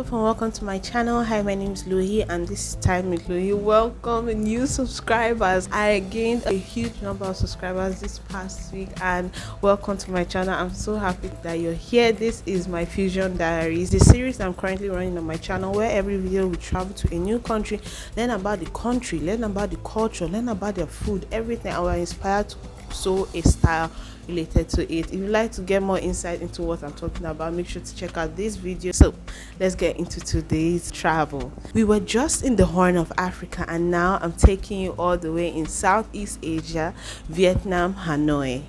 up and welcome to my channel. Hi, my name is Louie and this is Time with Louie. Welcome new subscribers. I gained a huge number of subscribers this past week and welcome to my channel. I'm so happy that you're here. This is my Fusion Diaries, the series I'm currently running on my channel, where every video we travel to a new country, learn about the country, learn about the culture, learn about their food, everything, and we're inspired to sew a style related to it. If you'd like to get more insight into what I'm talking about, make sure to check out this video. So let's get into today's travel. We were just in the Horn of Africa and now I'm taking you all the way in Southeast Asia, Vietnam, Hanoi.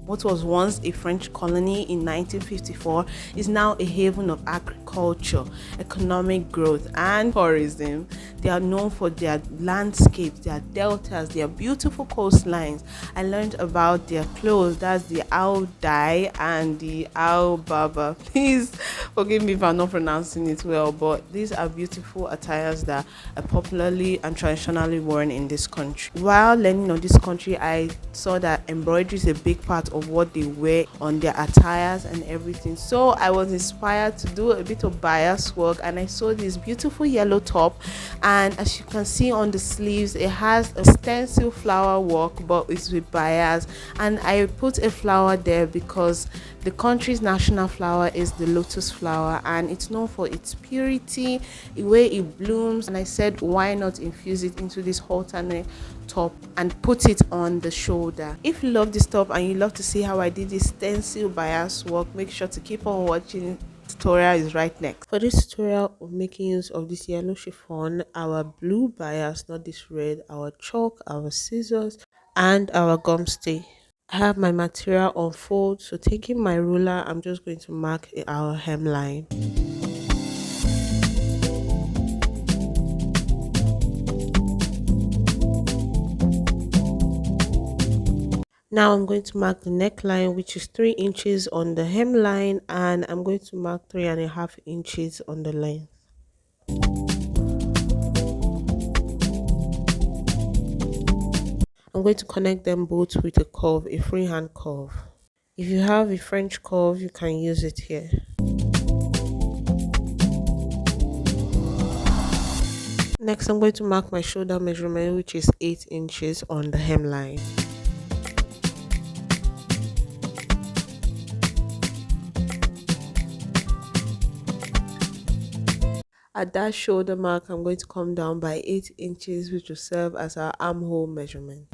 What was once a French colony in 1954 is now a haven of agriculture, economic growth, and tourism. They are known for their landscapes, their deltas, their beautiful coastlines. I learned about their clothes, that's the Ao Dai and the Ao Baba. Please forgive me if I'm not pronouncing it well, but these are beautiful attires that are popularly and traditionally worn in this country. While learning on this country, I saw that embroidery is a big part of what they wear on their attires and everything. So I was inspired to do a bit of bias work and I saw this beautiful yellow top, and as you can see on the sleeves, it has a stencil flower work but it's with bias, and I put a flower there because the country's national flower is the lotus flower and it's known for its purity, the way it blooms, and I said why not infuse it into this alternate top and put it on the shoulder. If you love this top and you love to see how I did this stencil bias work, make sure to keep on watching. Tutorial is right next. For this tutorial, we're making use of this yellow chiffon, our blue bias, not this red, our chalk, our scissors, and our gum stay. I have my material on fold, so taking my ruler, I'm just going to mark our hemline. Now I'm going to mark the neckline, which is 3 inches on the hemline, and I'm going to mark 3.5 inches on the length. I'm going to connect them both with a curve, a freehand curve. If you have a French curve, you can use it here. Next, I'm going to mark my shoulder measurement, which is 8 inches on the hemline. At that shoulder mark, I'm going to come down by 8 inches, which will serve as our armhole measurement.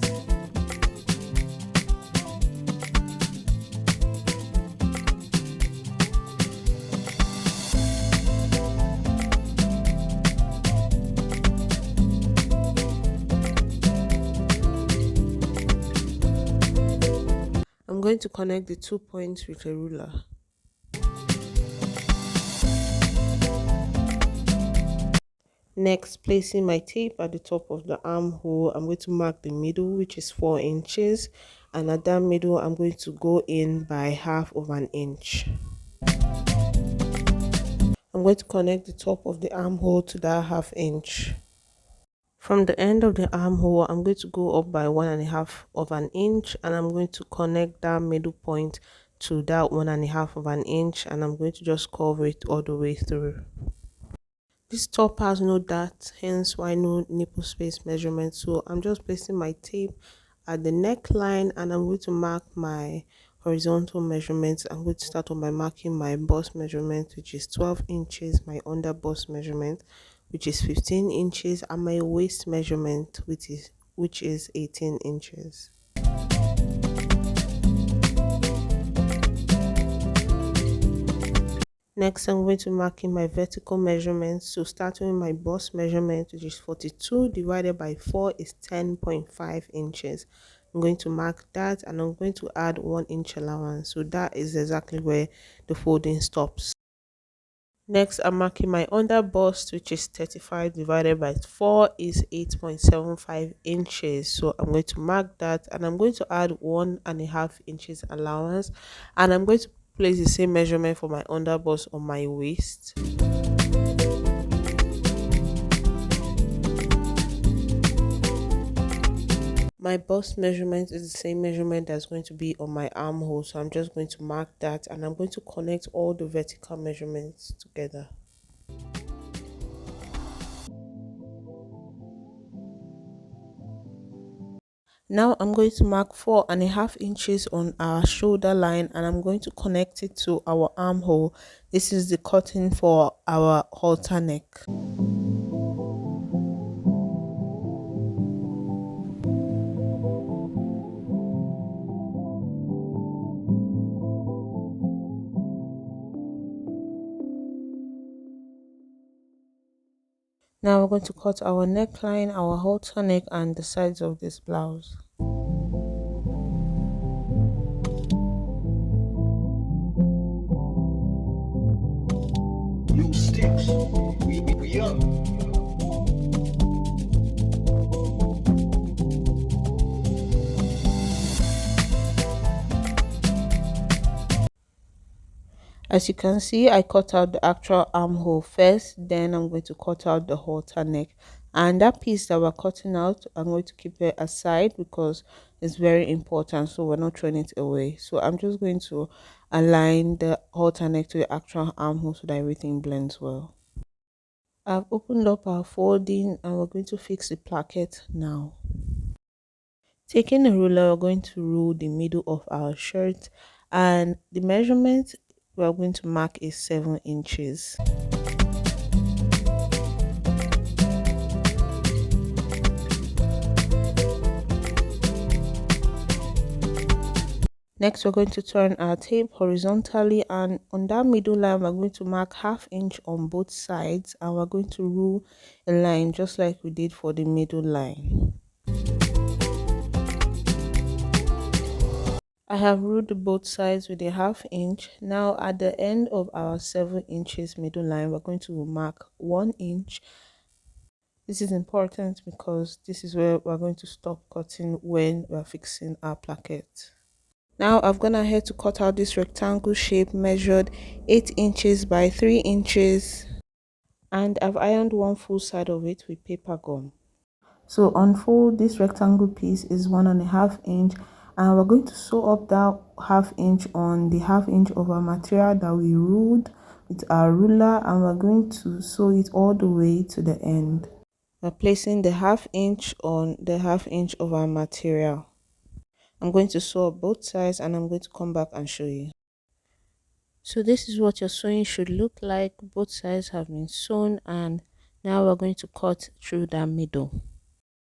I'm going to connect the 2 points with a ruler. Next, placing my tape at the top of the armhole, I'm going to mark the middle, which is 4 inches, and at that middle I'm going to go in by 1/2 inch. I'm going to connect the top of the armhole to that 1/2 inch. From the end of the armhole, I'm going to go up by 1.5 inch, and I'm going to connect that middle point to that 1.5 inch, and I'm going to just cover it all the way through. This top has no dart, hence why no nipple space measurement, so I'm just placing my tape at the neckline and I'm going to mark my horizontal measurements. I'm going to start on by marking my bust measurement, which is 12 inches, my under bust measurement, which is 15 inches, and my waist measurement, which is 18 inches. Next, I'm going to mark in my vertical measurements. So starting with my bust measurement, which is 42 divided by 4 is 10.5 inches. I'm going to mark that and I'm going to add 1 inch allowance. So that is exactly where the folding stops. Next, I'm marking my under bust, which is 35 divided by 4 is 8.75 inches. So I'm going to mark that and I'm going to add 1.5 inches allowance, and I'm going to place the same measurement for my under bust on my waist. My bust measurement is the same measurement that's going to be on my armhole, so I'm just going to mark that and I'm going to connect all the vertical measurements together. Now I'm going to mark 4.5 inches on our shoulder line and I'm going to connect it to our armhole. This is the cutting for our halter neck. Now we're going to cut our neckline, our halter neck and the sides of this blouse. New sticks. We up. As you can see, I cut out the actual armhole first, then I'm going to cut out the halter neck. And that piece that we're cutting out, I'm going to keep it aside because it's very important, so we're not throwing it away. So I'm just going to align the halter neck to the actual armhole so that everything blends well. I've opened up our folding and we're going to fix the placket now. Taking a ruler, we're going to rule the middle of our shirt and the measurement we're going to mark is 7 inches. Next, we're going to turn our tape horizontally and on that middle line, we're going to mark 1/2 inch on both sides and we're going to rule a line just like we did for the middle line. I have ruled both sides with a 1/2 inch. Now at the end of our 7 inches middle line, we're going to mark 1 inch. This is important because this is where we're going to stop cutting when we're fixing our placket. Now I've gone ahead to cut out this rectangle shape measured 8 inches by 3 inches and I've ironed one full side of it with paper gum. So unfold this rectangle piece is 1.5 inch and we're going to sew up that 1/2 inch on the 1/2 inch of our material that we ruled with our ruler and we're going to sew it all the way to the end. We're placing the 1/2 inch on the 1/2 inch of our material. I'm going to sew up both sides and I'm going to come back and show you. So this is what your sewing should look like. Both sides have been sewn and now we're going to cut through that middle.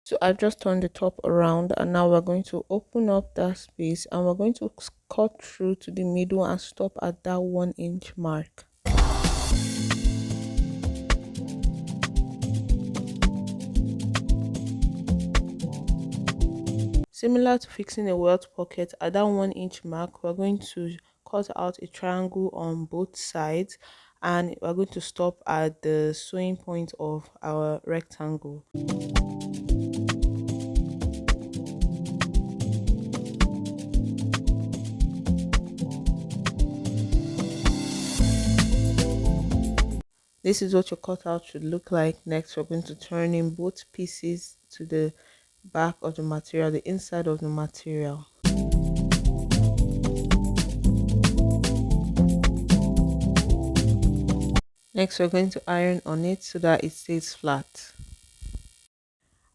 So I've just turned the top around and now we're going to open up that space and we're going to cut through to the middle and stop at that 1 inch mark. Similar to fixing a welt pocket, at that 1 inch mark, we're going to cut out a triangle on both sides and we're going to stop at the sewing point of our rectangle. This is what your cutout should look like. Next, we're going to turn in both pieces to the back of the material, the inside of the material. Next, we're going to iron on it so that it stays flat.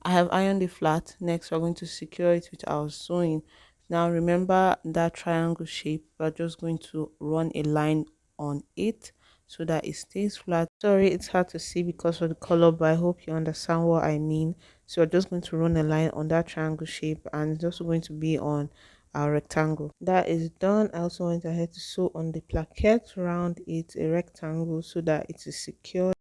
I have ironed it flat. Next, we're going to secure it with our sewing. Now, remember that triangle shape. We're just going to run a line on it so that it stays flat. Sorry, it's hard to see because of the color, but I hope you understand what I mean. So we're just going to run a line on that triangle shape and it's also going to be on our rectangle. That is done. I also went ahead to sew on the plaquette around it a rectangle so that it is secure.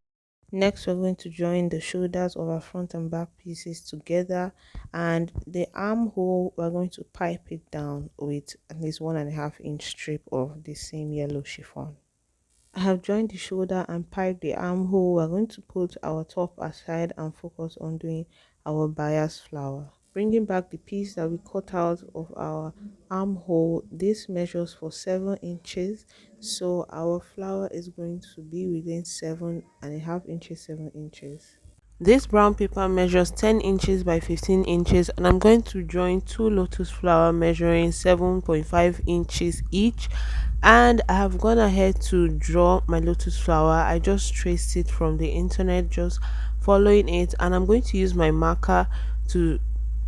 Next, we're going to join the shoulders of our front and back pieces together and the armhole, we're going to pipe it down with at least 1.5 inch strip of the same yellow chiffon. I have joined the shoulder and piped the armhole. We're going to put our top aside and focus on doing our bias flower. Bringing back the piece that we cut out of our armhole, this measures for 7 inches. So our flower is going to be within 7.5 inches, 7 inches. This brown paper measures 10 inches by 15 inches, and I'm going to join two lotus flower measuring 7.5 inches each. And I have gone ahead to draw my lotus flower. I just traced it from the internet, just following it, and I'm going to use my marker to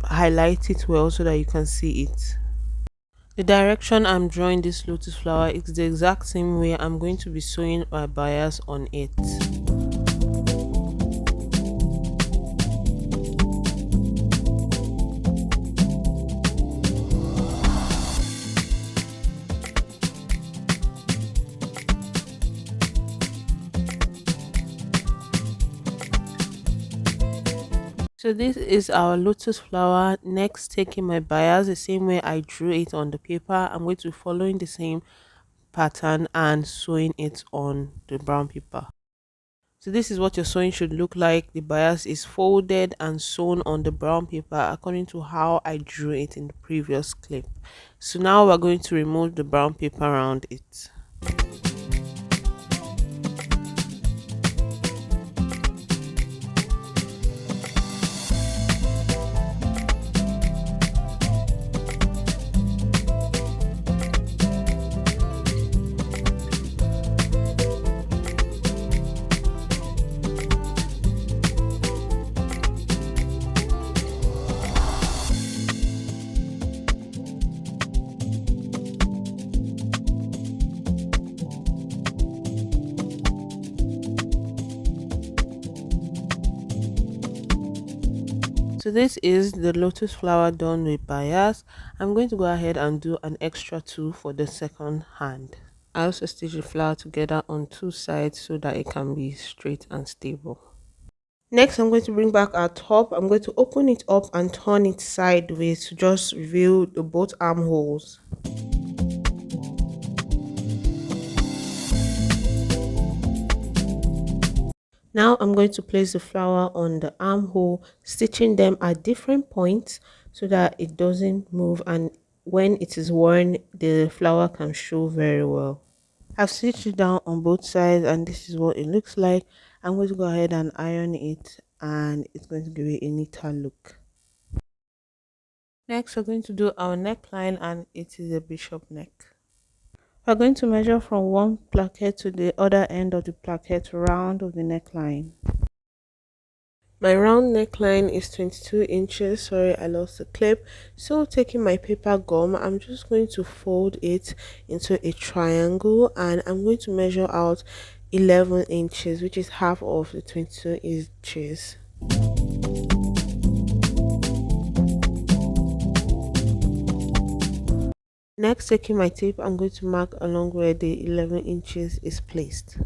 highlight it well so that you can see it. The direction I'm drawing this lotus flower is the exact same way I'm going to be sewing my bias on it. So this is our lotus flower. Next, taking my bias the same way I drew it on the paper, I'm going to be following the same pattern and sewing it on the brown paper. So this is what your sewing should look like. The bias is folded and sewn on the brown paper according to how I drew it in the previous clip. So now we're going to remove the brown paper around it. So this is the lotus flower done with bias. I'm going to go ahead and do an extra two for the second hand. I also stitch the flower together on two sides so that it can be straight and stable. Next, I'm going to bring back our top. I'm going to open it up and turn it sideways to just reveal the both armholes. Now I'm going to place the flower on the armhole, stitching them at different points so that it doesn't move, and when it is worn, the flower can show very well. I've stitched it down on both sides and this is what it looks like. I'm going to go ahead and iron it and it's going to give it a neater look. Next, we're going to do our neckline and it is a bishop neck. We're going to measure from one placket to the other end of the placket round of the neckline. My round neckline is 22 inches. Sorry, I lost the clip. So taking my paper gum, I'm just going to fold it into a triangle and I'm going to measure out 11 inches, which is half of the 22 inches. Next, taking my tape, I'm going to mark along where the 11 inches is placed.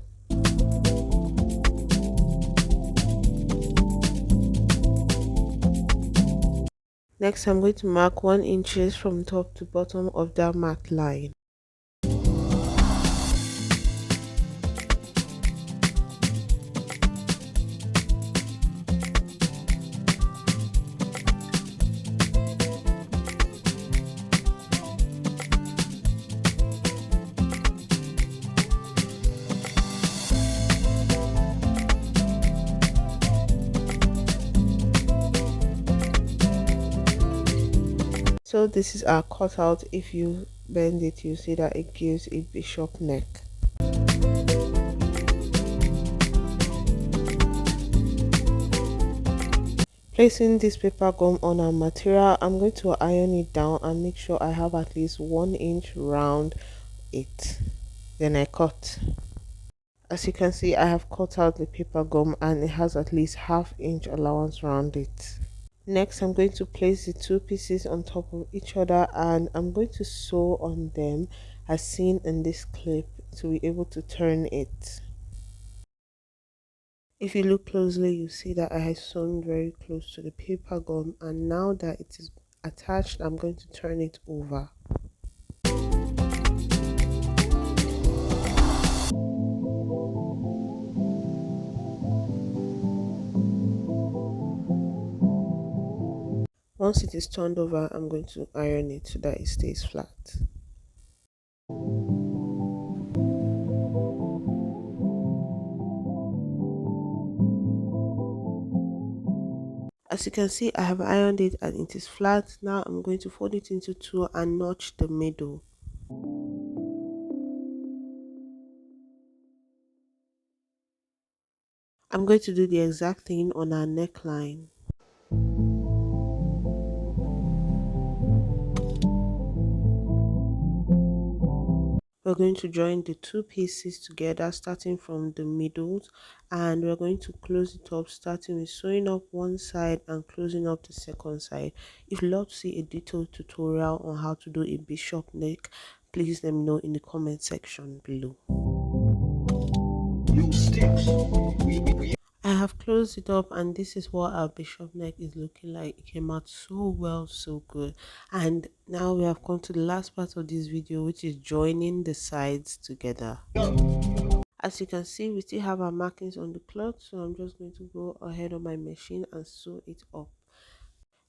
Next, I'm going to mark 1 inches from top to bottom of that marked line. So this is our cutout. If you bend it, you see that it gives a bishop neck. Placing this paper gum on our material, I'm going to iron it down and make sure I have at least 1 inch round it. Then I cut. As you can see, I have cut out the paper gum and it has at least ½ inch allowance around it. Next, I'm going to place the two pieces on top of each other and I'm going to sew on them as seen in this clip to be able to turn it. If you look closely, you see that I have sewn very close to the paper gum, and now that it is attached, I'm going to turn it over. Once it is turned over, I'm going to iron it so that it stays flat. As you can see, I have ironed it and it is flat. Now I'm going to fold it into two and notch the middle. I'm going to do the exact thing on our neckline. We're going to join the two pieces together starting from the middle, and we're going to close it up starting with sewing up one side and closing up the second side. If you'd love to see a detailed tutorial on how to do a bishop neck, please let me know in the comment section below. I have closed it up and this is what our bishop neck is looking like. It came out so well, so good. And now we have come to the last part of this video, which is joining the sides together. As you can see, we still have our markings on the cloth, so I'm just going to go ahead on my machine and sew it up.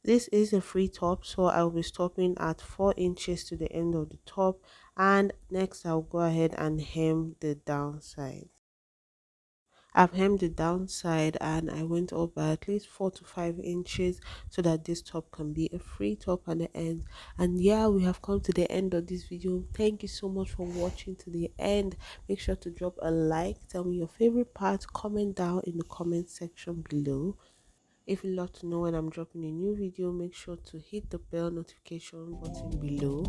This is a free top, so I will be stopping at 4 inches to the end of the top, and next I'll go ahead and hem the downside. I've hemmed the downside and I went up by at least 4 to 5 inches so that this top can be a free top at the end. And yeah, we have come to the end of this video. Thank you so much for watching to the end. Make sure to drop a like, tell me your favorite part, comment down in the comment section below. If you'd love to know when I'm dropping a new video, make sure to hit the bell notification button below.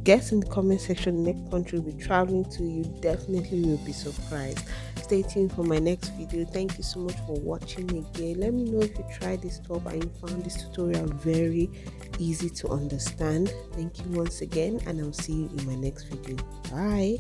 Guess in the comment section the next country we'll be traveling to. You definitely will be surprised. Stay tuned for my next video. Thank you so much for watching again. Let me know if you tried this top and you found this tutorial very easy to understand. Thank you once again, and I'll see you in my next video. Bye.